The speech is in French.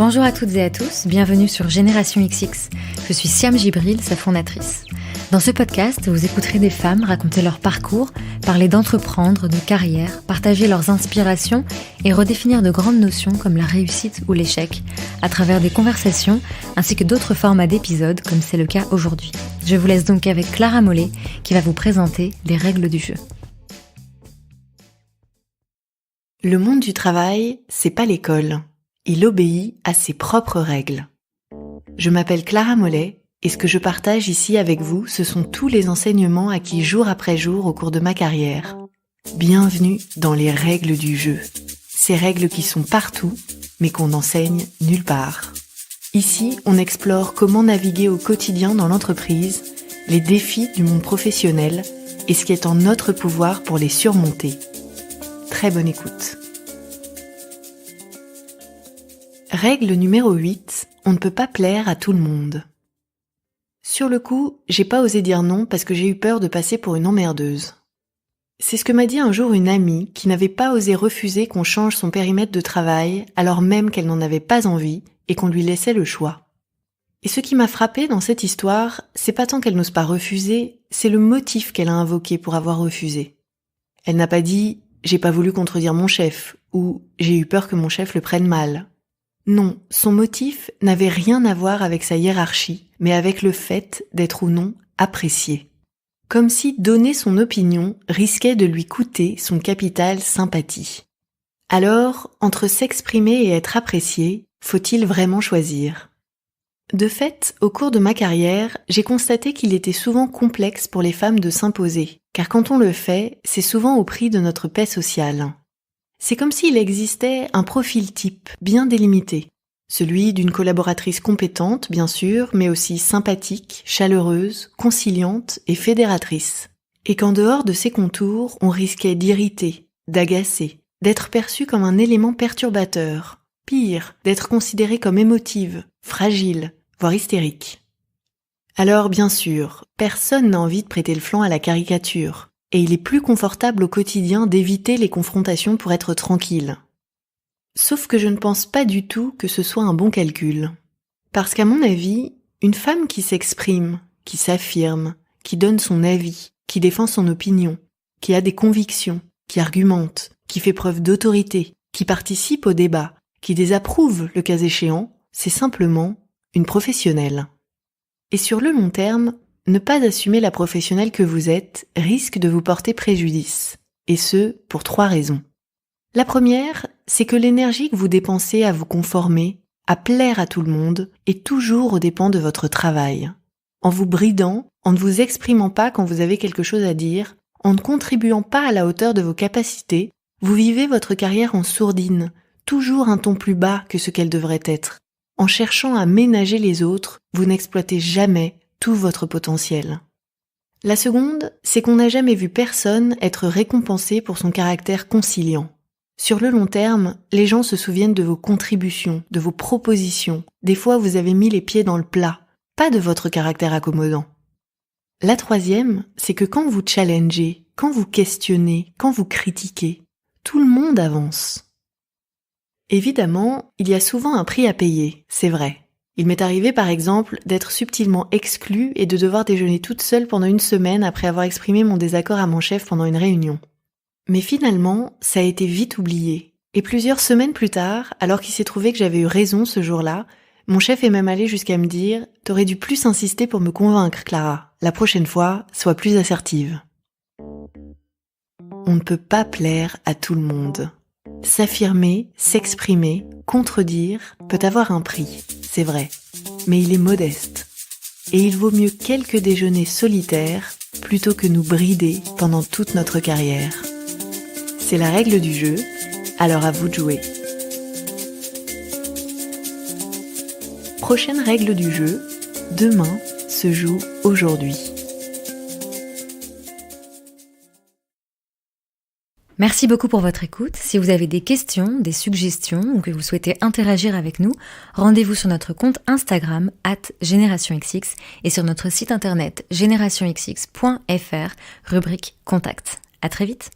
Bonjour à toutes et à tous, bienvenue sur Génération XX. Je suis Siam Gibril, sa fondatrice. Dans ce podcast, vous écouterez des femmes raconter leur parcours, parler d'entreprendre, de carrière, partager leurs inspirations et redéfinir de grandes notions comme la réussite ou l'échec, à travers des conversations ainsi que d'autres formats d'épisodes comme c'est le cas aujourd'hui. Je vous laisse donc avec Clara Mollet qui va vous présenter les règles du jeu. Le monde du travail, c'est pas l'école. Il obéit à ses propres règles. Je m'appelle Clara Mollet et ce que je partage ici avec vous, ce sont tous les enseignements acquis jour après jour au cours de ma carrière. Bienvenue dans les règles du jeu. Ces règles qui sont partout, mais qu'on n'enseigne nulle part. Ici, on explore comment naviguer au quotidien dans l'entreprise, les défis du monde professionnel et ce qui est en notre pouvoir pour les surmonter. Très bonne écoute. Règle numéro 8, on ne peut pas plaire à tout le monde. Sur le coup, j'ai pas osé dire non parce que j'ai eu peur de passer pour une emmerdeuse. C'est ce que m'a dit un jour une amie qui n'avait pas osé refuser qu'on change son périmètre de travail alors même qu'elle n'en avait pas envie et qu'on lui laissait le choix. Et ce qui m'a frappée dans cette histoire, c'est pas tant qu'elle n'ose pas refuser, c'est le motif qu'elle a invoqué pour avoir refusé. Elle n'a pas dit « j'ai pas voulu contredire mon chef » ou « j'ai eu peur que mon chef le prenne mal ». Non, son motif n'avait rien à voir avec sa hiérarchie, mais avec le fait d'être ou non apprécié. Comme si donner son opinion risquait de lui coûter son capital sympathie. Alors, entre s'exprimer et être apprécié, faut-il vraiment choisir ? De fait, au cours de ma carrière, j'ai constaté qu'il était souvent complexe pour les femmes de s'imposer, car quand on le fait, c'est souvent au prix de notre paix sociale. C'est comme s'il existait un profil type bien délimité, celui d'une collaboratrice compétente, bien sûr, mais aussi sympathique, chaleureuse, conciliante et fédératrice. Et qu'en dehors de ces contours, on risquait d'irriter, d'agacer, d'être perçu comme un élément perturbateur, pire, d'être considéré comme émotive, fragile, voire hystérique. Alors bien sûr, personne n'a envie de prêter le flanc à la caricature. Et il est plus confortable au quotidien d'éviter les confrontations pour être tranquille. Sauf que je ne pense pas du tout que ce soit un bon calcul. Parce qu'à mon avis, une femme qui s'exprime, qui s'affirme, qui donne son avis, qui défend son opinion, qui a des convictions, qui argumente, qui fait preuve d'autorité, qui participe au débat, qui désapprouve le cas échéant, c'est simplement une professionnelle. Et sur le long terme, ne pas assumer la professionnelle que vous êtes risque de vous porter préjudice, et ce, pour 3 raisons. La première, c'est que l'énergie que vous dépensez à vous conformer, à plaire à tout le monde, est toujours aux dépens de votre travail. En vous bridant, en ne vous exprimant pas quand vous avez quelque chose à dire, en ne contribuant pas à la hauteur de vos capacités, vous vivez votre carrière en sourdine, toujours un ton plus bas que ce qu'elle devrait être. En cherchant à ménager les autres, vous n'exploitez jamais tout votre potentiel. La seconde, c'est qu'on n'a jamais vu personne être récompensé pour son caractère conciliant. Sur le long terme, les gens se souviennent de vos contributions, de vos propositions. Des fois, vous avez mis les pieds dans le plat, pas de votre caractère accommodant. La troisième, c'est que quand vous challengez, quand vous questionnez, quand vous critiquez, tout le monde avance. Évidemment, il y a souvent un prix à payer, c'est vrai. Il m'est arrivé par exemple d'être subtilement exclue et de devoir déjeuner toute seule pendant 1 semaine après avoir exprimé mon désaccord à mon chef pendant une réunion. Mais finalement, ça a été vite oublié. Et plusieurs semaines plus tard, alors qu'il s'est trouvé que j'avais eu raison ce jour-là, mon chef est même allé jusqu'à me dire « T'aurais dû plus insister pour me convaincre, Clara. La prochaine fois, sois plus assertive. » On ne peut pas plaire à tout le monde. S'affirmer, s'exprimer, contredire peut avoir un prix, c'est vrai, mais il est modeste. Et il vaut mieux quelques déjeuners solitaires plutôt que nous brider pendant toute notre carrière. C'est la règle du jeu, alors à vous de jouer. Prochaine règle du jeu, demain se joue aujourd'hui. Merci beaucoup pour votre écoute. Si vous avez des questions, des suggestions ou que vous souhaitez interagir avec nous, rendez-vous sur notre compte Instagram @GénérationXX et sur notre site internet générationxx.fr, rubrique Contact. À très vite.